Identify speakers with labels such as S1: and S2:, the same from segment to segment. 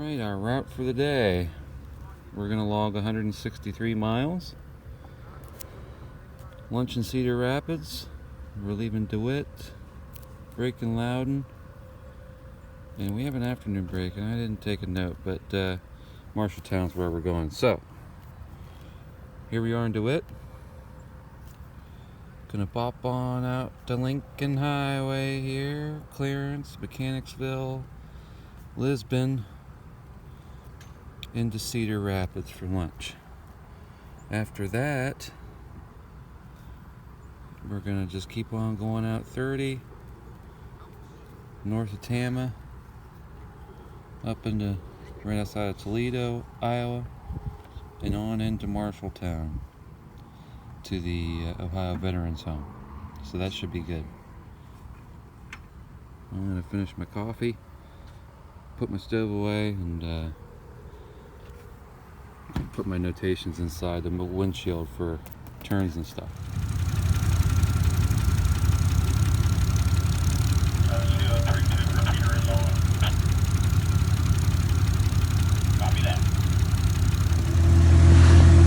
S1: Alright, our route for the day. We're going to log 163 miles. Lunch in Cedar Rapids. We're leaving Dewitt, break in Loudon, and we have an afternoon break, and I didn't take a note, but Marshalltown's where we're going. So, here we are in Dewitt. Gonna pop on out to Lincoln Highway here, Clarence, Mechanicsville, Lisbon, into Cedar Rapids for lunch. After that, we're gonna just keep on going out 30 north of Tama, up into right outside of Toledo, Iowa, and on into Marshalltown to the Ohio Veterans Home. So that should be good. I'm gonna finish my coffee, put my stove away, and put my notations inside the windshield for turns and stuff.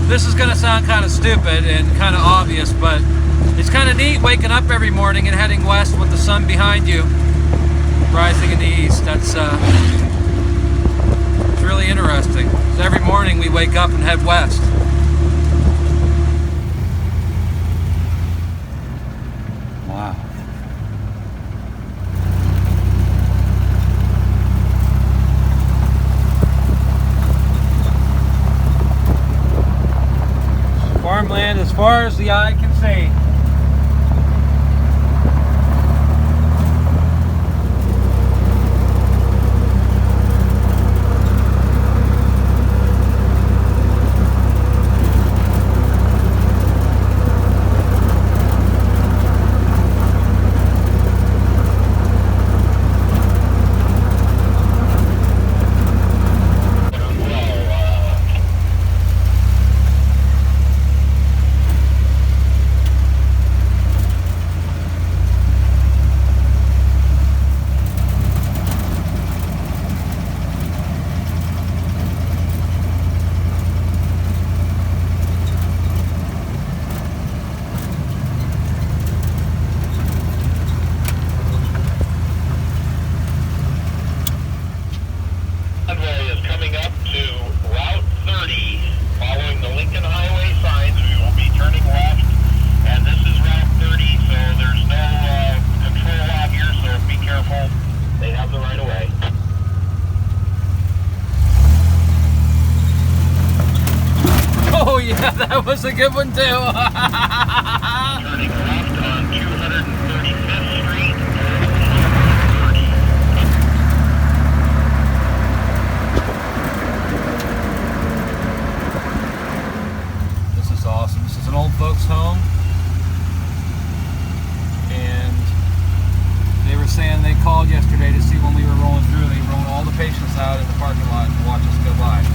S2: This is going to sound kind of stupid and kind of obvious, but it's kind of neat waking up every morning and heading west with the sun behind you, rising in the east. That's it's really interesting. So every morning we wake up and head west.
S1: Wow.
S2: Farmland as far as the eye can see.
S3: Convoy is coming up to Route 30, following the Lincoln Highway signs. We will be turning left, and this is Route 30, so there's no control out here, so be careful. They have the right of way.
S2: Oh yeah, that was a good one too.
S3: Turning left on 235th Street.
S2: This is awesome. This is an old folks home, and they were saying they called yesterday to see when we were rolling through. They rolled all the patients out in the parking lot to watch us go by.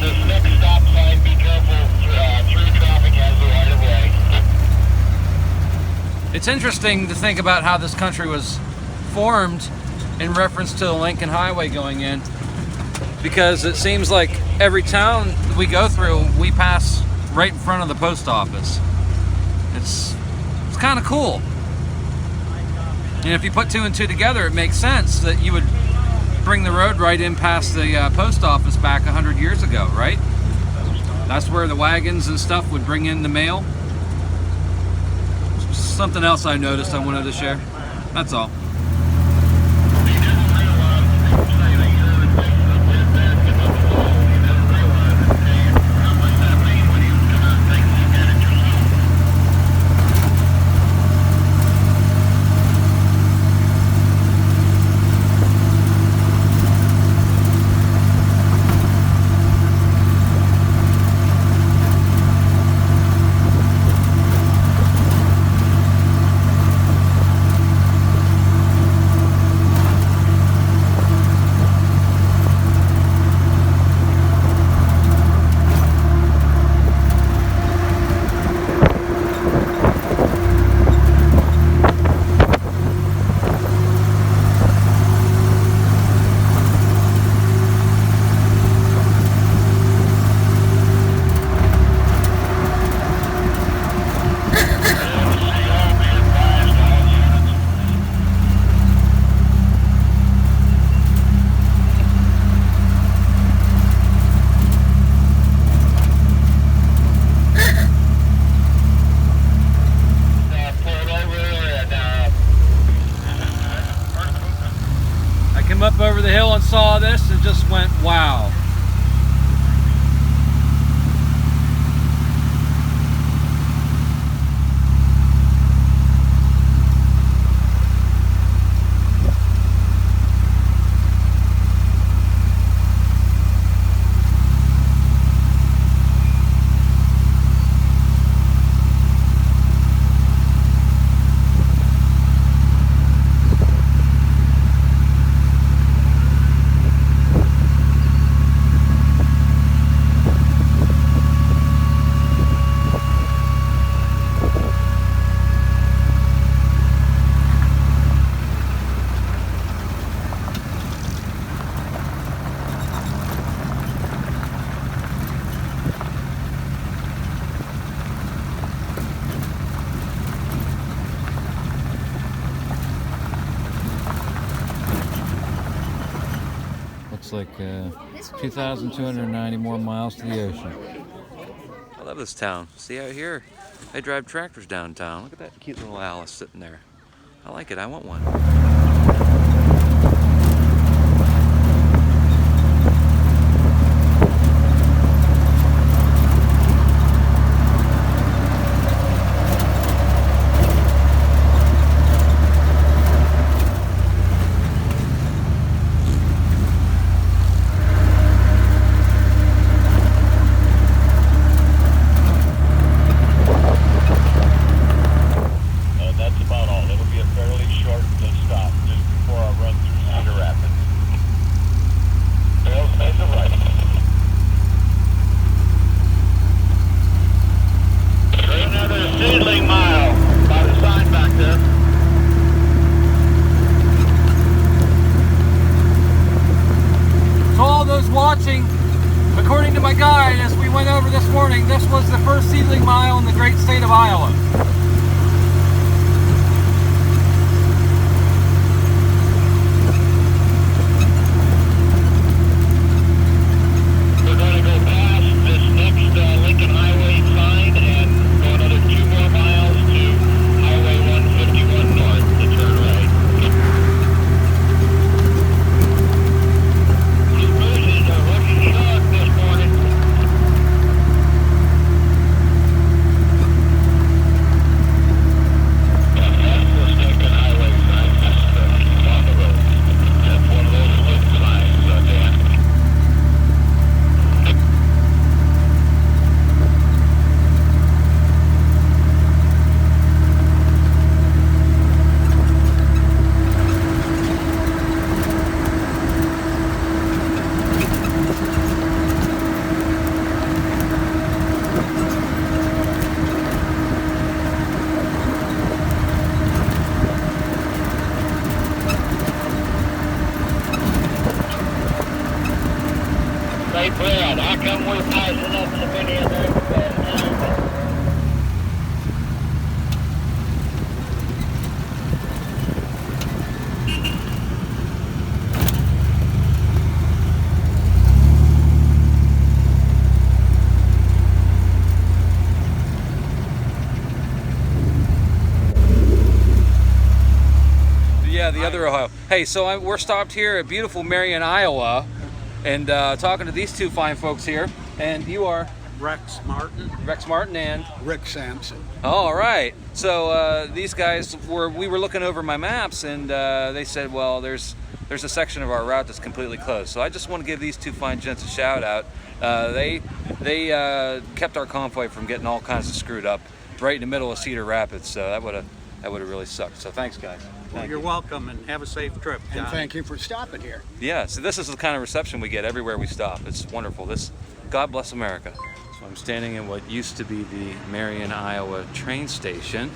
S3: This next stop sign, be careful, through traffic has the right of way.
S2: It's interesting to think about how this country was formed in reference to the Lincoln Highway going in, because it seems like every town we go through, we pass right in front of the post office. It's kind of cool. And if you put two and two together, it makes sense that you would bring the road right in past the post office back 100 years ago, right? That's where the wagons and stuff would bring in the mail. Something else I noticed I wanted to share. That's all. came up over the hill and saw this and just went, wow. Like 2,290 more miles to the ocean. I love this town. See out here, they drive tractors downtown. Look at that cute little Alice sitting there. I like it. I want one. Watching, according to my guide, as we went over this morning, this was the first seedling mile in the great state of Iowa. We're going to go past this next Lincoln Highway sign and go another 2 more miles to Highway 151 north to turn right. Brad, how come we're passing up so many of them? Yeah, the other Ohio. Hey, so we're stopped here at beautiful Marion, Iowa. And talking to these two fine folks here, and you are
S4: Rex Martin.
S2: Rex Martin and
S4: Rick Sampson.
S2: All right. So these guys we were looking over my maps, and they said, well, there's a section of our route that's completely closed. So I just want to give these two fine gents a shout out. They kept our convoy from getting all kinds of screwed up right in the middle of Cedar Rapids. So that would have really sucked. So thanks, guys.
S4: Well, you're welcome, and have a safe trip, John.
S5: And thank you for stopping here.
S2: Yeah, so this is the kind of reception we get everywhere we stop. It's wonderful. God bless America. So I'm standing in what used to be the Marion, Iowa train station,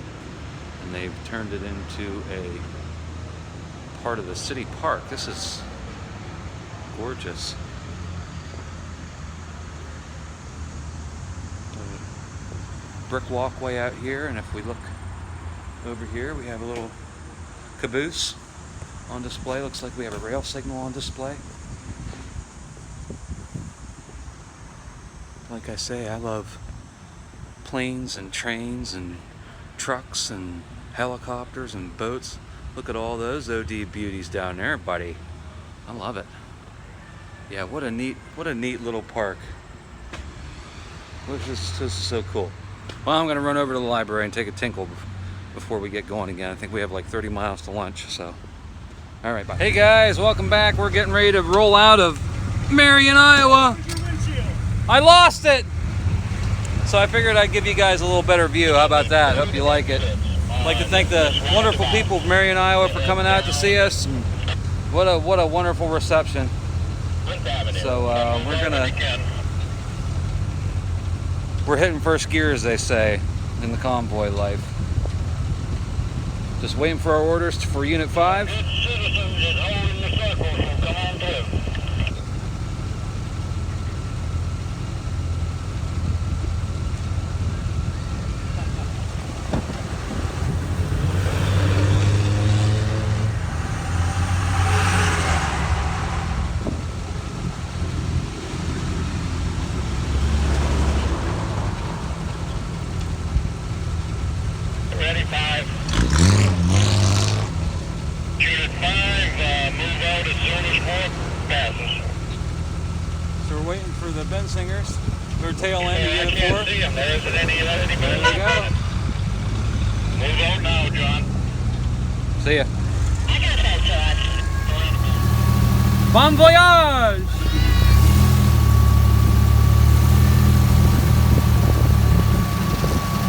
S2: and they've turned it into a part of the city park. This is gorgeous. Brick walkway out here, and if we look over here, we have a little caboose on display. Looks like we have a rail signal on display. Like I say, I love planes and trains and trucks and helicopters and boats. Look at all those OD beauties down there, buddy. I love it. Yeah, what a neat little park. This is so cool. Well, I'm gonna run over to the library and take a tinkle before we get going again. I think we have like 30 miles to lunch, so. All right, bye. Hey guys, welcome back. We're getting ready to roll out of Marion, Iowa. I lost it! So I figured I'd give you guys a little better view. How about that? Hope you like it. I'd like to thank the wonderful people of Marion, Iowa for coming out to see us. And what a wonderful reception. So we're hitting first gear, as they say, in the convoy life. Just waiting for our orders for Unit 5.
S3: Ready, 5. Unit 5, move out as soon as more passes.
S2: So we're waiting for the Bensingers. Their tail end of
S3: I
S2: Unit 4.
S3: can't see them. There isn't any
S2: There we go.
S3: Move out now, John.
S2: See ya.
S3: I got that, John.
S2: Bon voyage!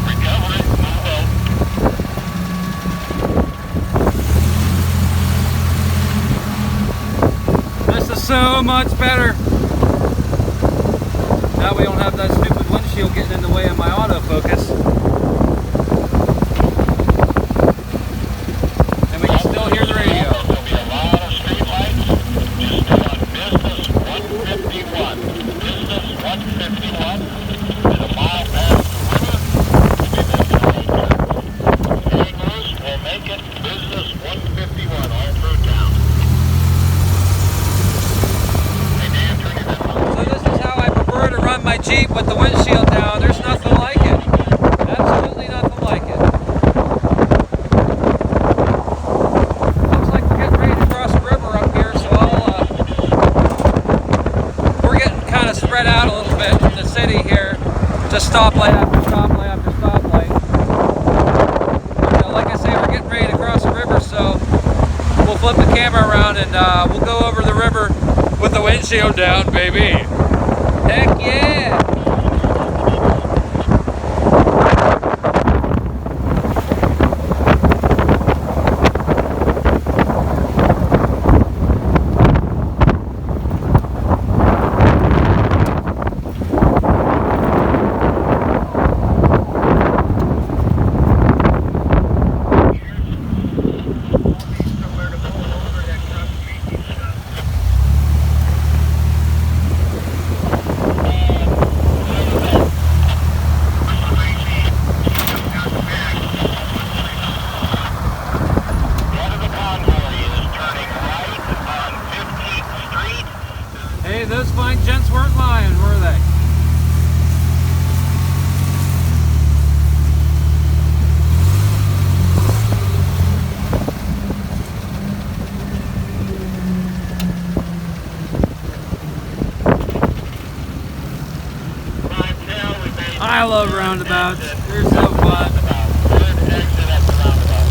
S3: Recovering, move out.
S2: This is so much better. Now we don't have that stupid windshield getting in the way of my autofocus. And we can still hear the radio.
S3: There'll be a lot of street lights. Just stay on business 151. Business 151 is a mile past the river. Hang loose, we'll make it business 151 all through town. Hey Dan, turn your head on.
S2: So this is how I prefer to run my Jeep with the windshield down. There's nothing like it. Absolutely nothing like it. Looks like we're getting ready to cross the river up here, so we're getting kind of spread out a little bit in the city here. Just stoplight after stoplight after stoplight. Like I say, we're getting ready to cross the river, so we'll flip the camera around and we'll go over the river with the windshield down, baby. Heck yeah!
S3: Head of the convoy is turning right on 15th Street.
S2: Hey, those fine gents weren't lying, were they? I love roundabouts. They're so fun.
S3: Third exit at the roundabout.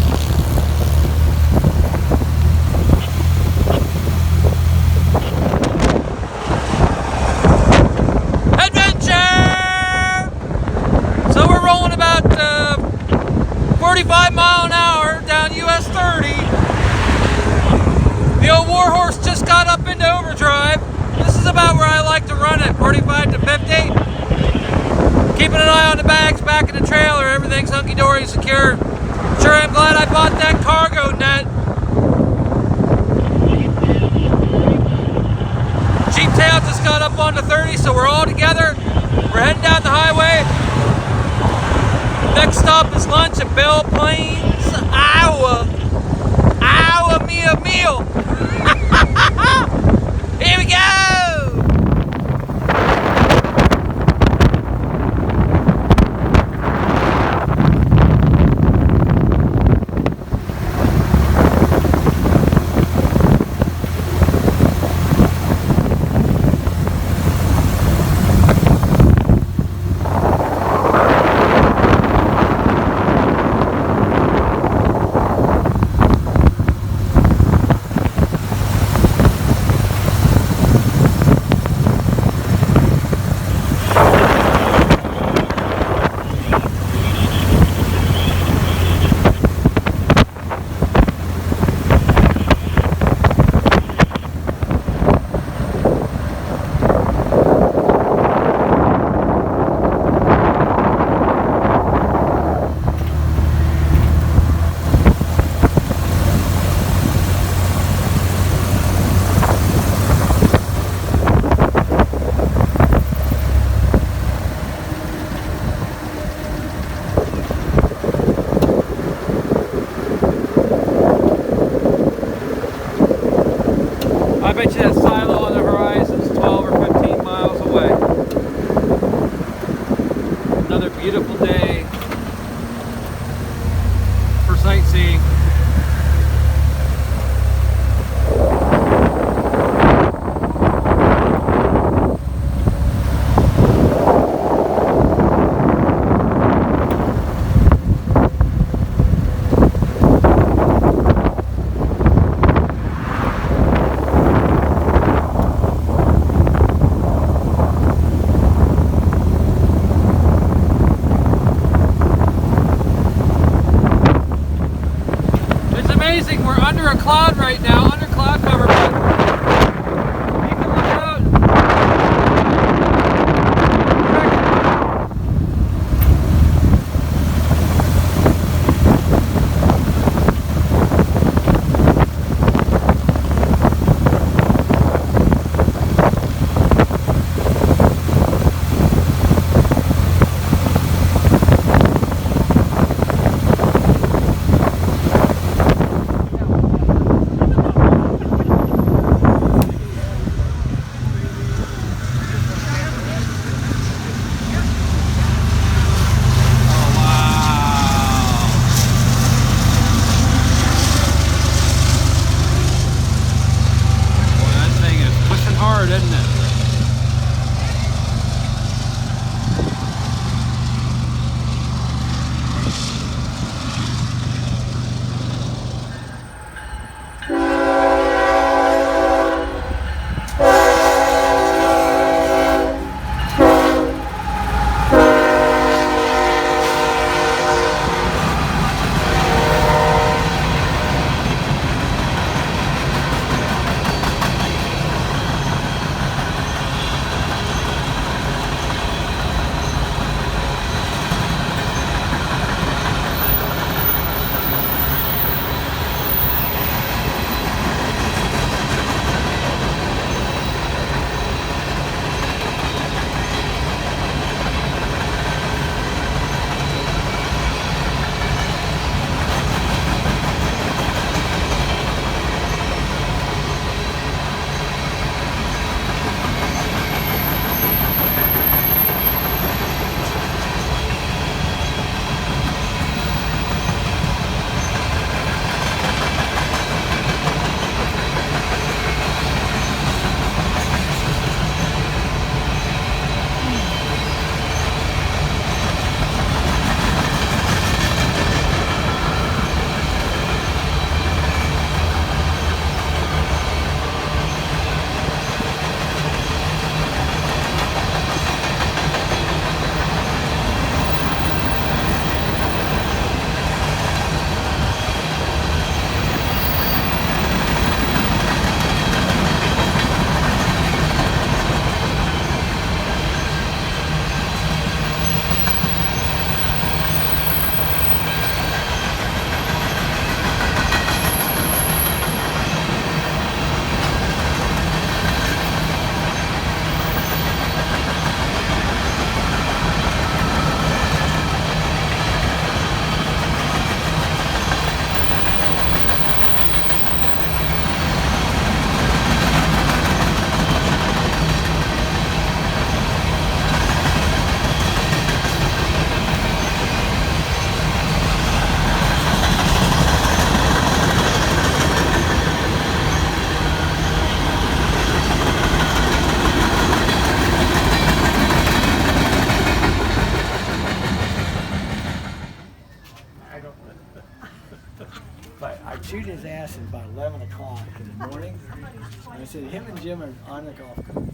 S2: Adventure! So we're rolling about 45 mile an hour down US 30. The old warhorse just got up into overdrive. This is about where I like to run it, 45 to 50. Keeping an eye on the bags back in the trailer. Everything's hunky-dory secure. Sure, I'm glad I bought that cargo net. Jeep tail just got up onto 30, so we're all together. We're heading down the highway. Next stop is lunch at Belle Plains, Iowa. Iowa meal. Here we go! I bet you that silo on the horizon is 12 or 15 miles away. Another beautiful day for sightseeing. We're under a cloud right now, under cloud cover, but you can look out. Isn't it?
S5: But I chewed his ass at about 11 o'clock in the morning. And I said, him and Jim are on the golf course.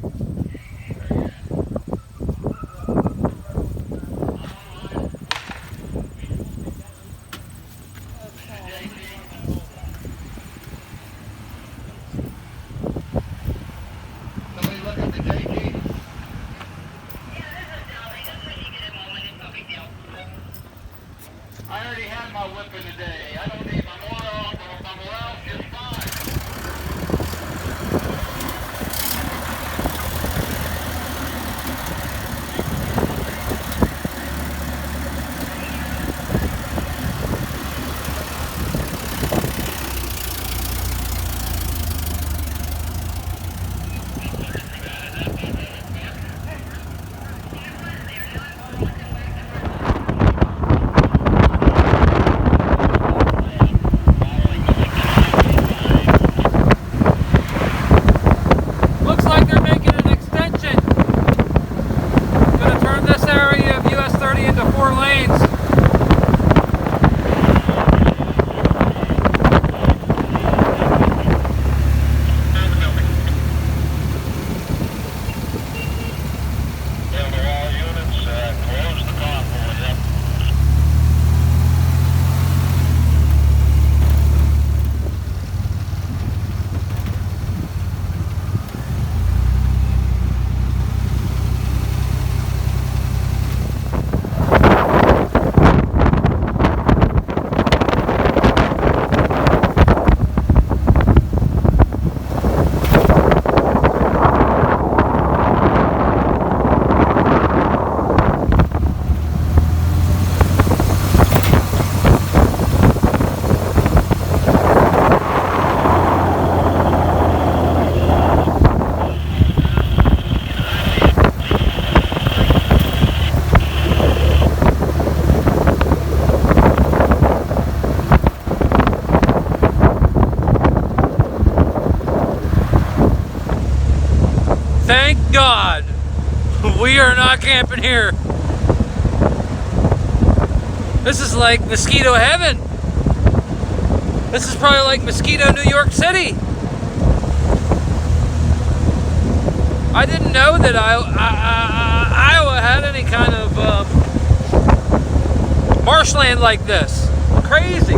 S3: Somebody look at the JG. I already had my whipping today. I don't need my more alcohol. My morale's just fine.
S2: they're making an extension. Gonna turn this area of US 30 into 4 lanes. Thank God we are not camping here. This is like mosquito heaven. This is probably like mosquito New York City. I didn't know that Iowa had any kind of marshland like this. Crazy.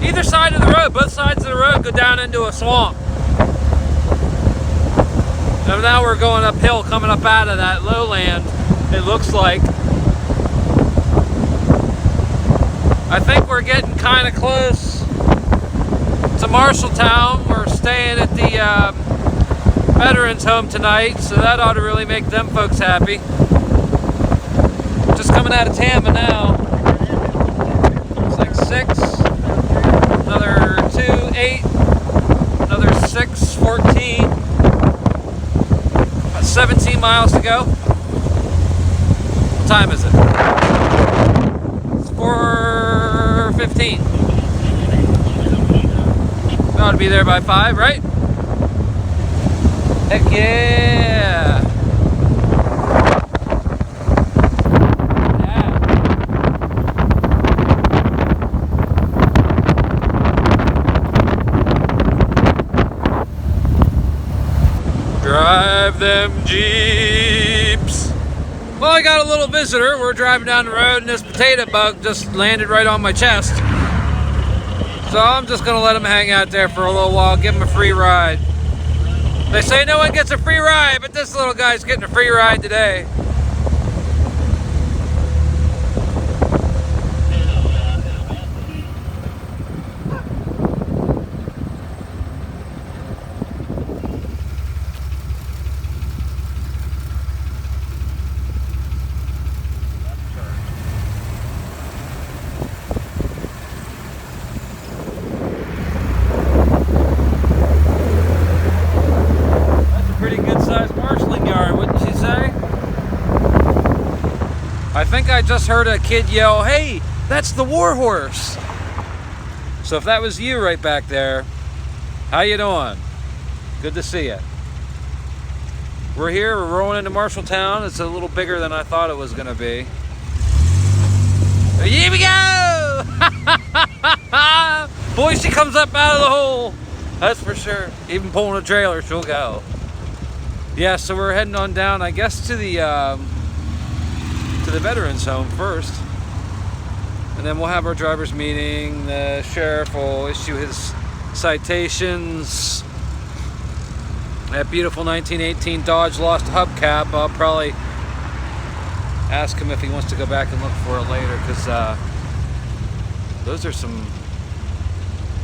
S2: Either side of the road, both sides of the road go down into a swamp. And now we're going uphill, coming up out of that lowland, it looks like. I think we're getting kind of close to Marshalltown. We're staying at the Veterans Home tonight, so that ought to really make them folks happy. Just coming out of Tampa now. It's like 6, another 2, 8, another 6, 14. 17 miles to go. What time is it? It's 4:15. We ought to be there by 5, right? Heck yeah! Drive them Jeeps. Well, I got a little visitor. We're driving down the road and this potato bug just landed right on my chest. So I'm just gonna let him hang out there for a little while, give him a free ride. They say no one gets a free ride, but this little guy's getting a free ride today. I think I just heard a kid yell, "Hey, that's the war horse." So if that was you right back there, how you doing? Good to see you. We're here, we're rolling into Marshalltown. It's a little bigger than I thought it was gonna be. Here we go! Boy, she comes up out of the hole. That's for sure. Even pulling a trailer, she'll go. Yeah, so we're heading on down, I guess, to the Veterans Home first. And then we'll have our driver's meeting. The sheriff will issue his citations. That beautiful 1918 Dodge lost a hubcap. I'll probably ask him if he wants to go back and look for it later, because those are some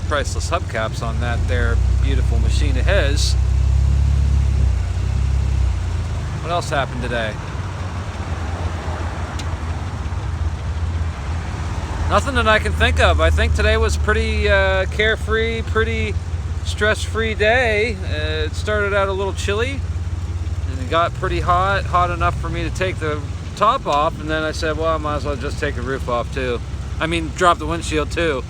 S2: priceless hubcaps on that there beautiful machine of his. What else happened today? Nothing that I can think of. I think today was pretty carefree, pretty stress-free day. It started out a little chilly, and it got pretty hot enough for me to take the top off, and then I said, well, I might as well just take the roof off too. I mean, drop the windshield too.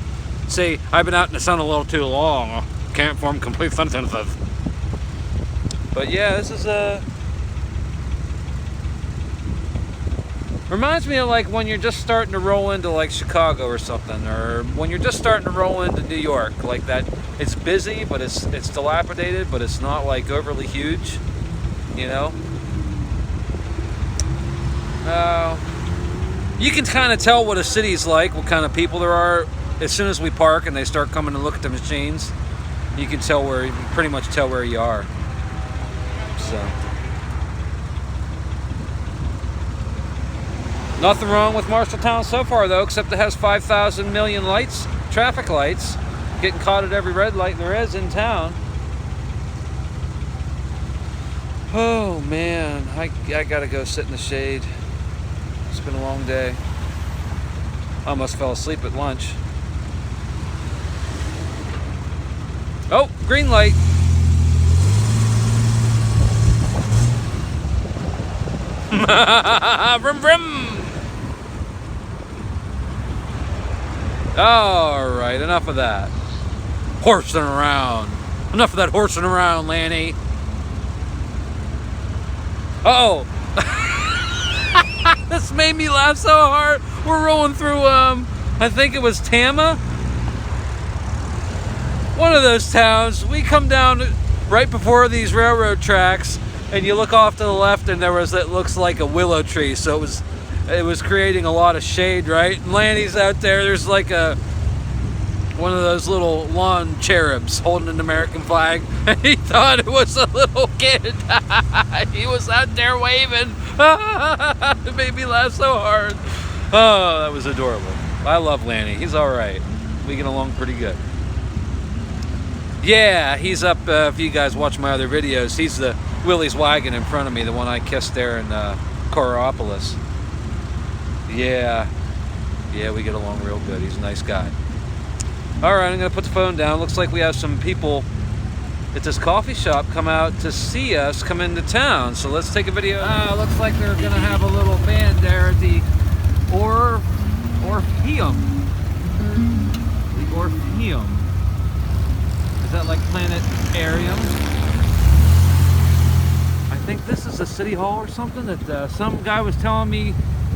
S2: See, I've been out in the sun a little too long. Can't form complete sentences. But yeah, this is reminds me of like when you're just starting to roll into like Chicago or something, or when you're just starting to roll into New York, like that. It's busy, but it's dilapidated, but it's not like overly huge, you know. You can kind of tell what a city's like, what kind of people there are, as soon as we park and they start coming to look at the machines. You can tell where, you can pretty much tell where you are. So, nothing wrong with Marshalltown so far though, except it has 5,000 million lights, traffic lights, getting caught at every red light there is in town. Oh man, I gotta go sit in the shade. It's been a long day. I almost fell asleep at lunch. Oh, green light. Brim brim. All right, enough of that. Horsing around. Enough of that horsing around, Lanny. Uh-oh. This made me laugh so hard. We're rolling through, I think it was Tama. One of those towns. We come down right before these railroad tracks, and you look off to the left, and there was that looks like a willow tree. So it was creating a lot of shade, right? And Lanny's out there. There's like one of those little lawn cherubs holding an American flag, and he thought it was a little kid. He was out there waving. It made me laugh so hard. Oh, that was adorable. I love Lanny. He's all right. We get along pretty good. Yeah, he's up. If you guys watch my other videos, he's the Willie's wagon in front of me, the one I kissed there in Coraopolis. Yeah, we get along real good. He's a nice guy. All right, I'm gonna put the phone down. Looks like we have some people at this coffee shop come out to see us come into town. So let's take a video. Looks like they're gonna have a little band there at the Orpheum. The Orpheum. Is that like planetarium? I think this is a city hall or something that some guy was telling me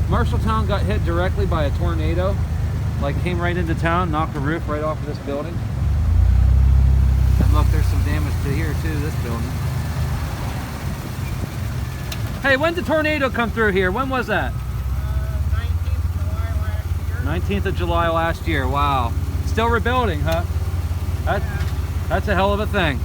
S2: Marshalltown got hit directly by a tornado. Like came right into town, knocked the roof right off of this building. And look, there's some damage to here too, this building. Hey, when did the tornado come through here? When was that? 19th of July last year. Wow. Still rebuilding, huh? That's a hell of a thing.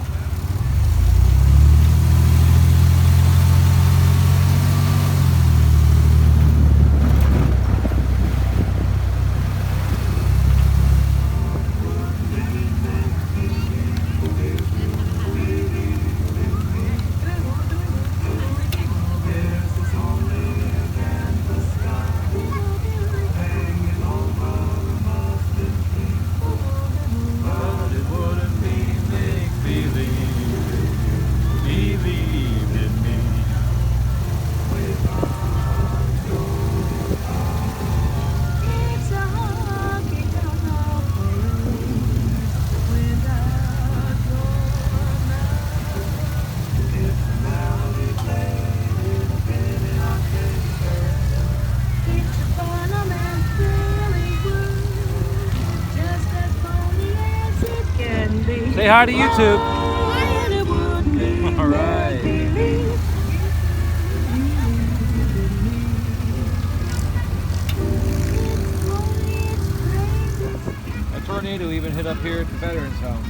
S2: Say hi to YouTube. All right. A tornado even hit up here at the Veterans Home.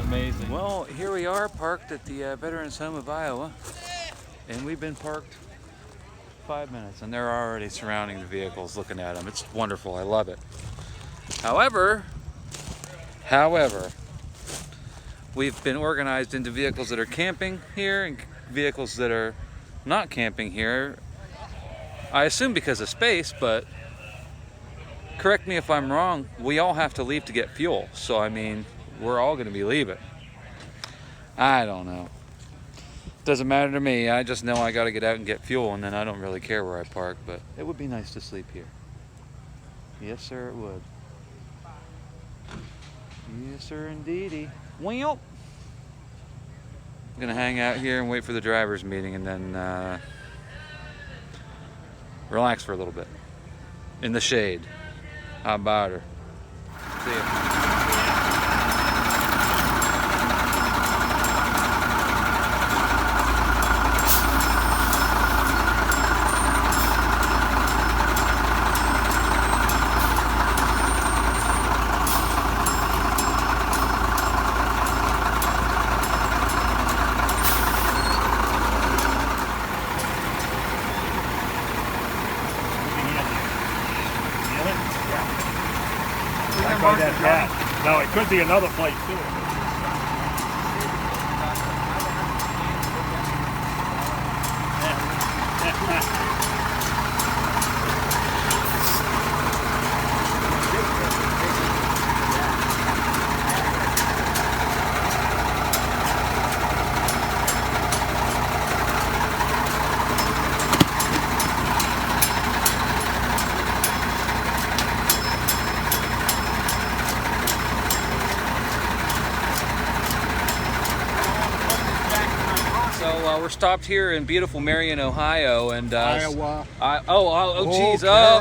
S2: Amazing. Well, here we are parked at the Veterans Home of Iowa. And we've been parked 5 minutes and they're already surrounding the vehicles looking at them. It's wonderful. I love it. However, we've been organized into vehicles that are camping here and vehicles that are not camping here. I assume because of space, but correct me if I'm wrong, we all have to leave to get fuel. So, I mean, we're all going to be leaving. I don't know. Doesn't matter to me. I just know I got to get out and get fuel, and then I don't really care where I park, but it would be nice to sleep here. Yes, sir, it would. Yes, sir, indeedy. Well, gonna hang out here and wait for the drivers' meeting, and then relax for a little bit in the shade. How about her? See ya.
S6: By that cat. No, it could be another place too.
S2: So we're stopped here in beautiful Marion, Ohio, and
S6: Iowa.
S2: oh, geez,
S6: Okay.
S2: oh.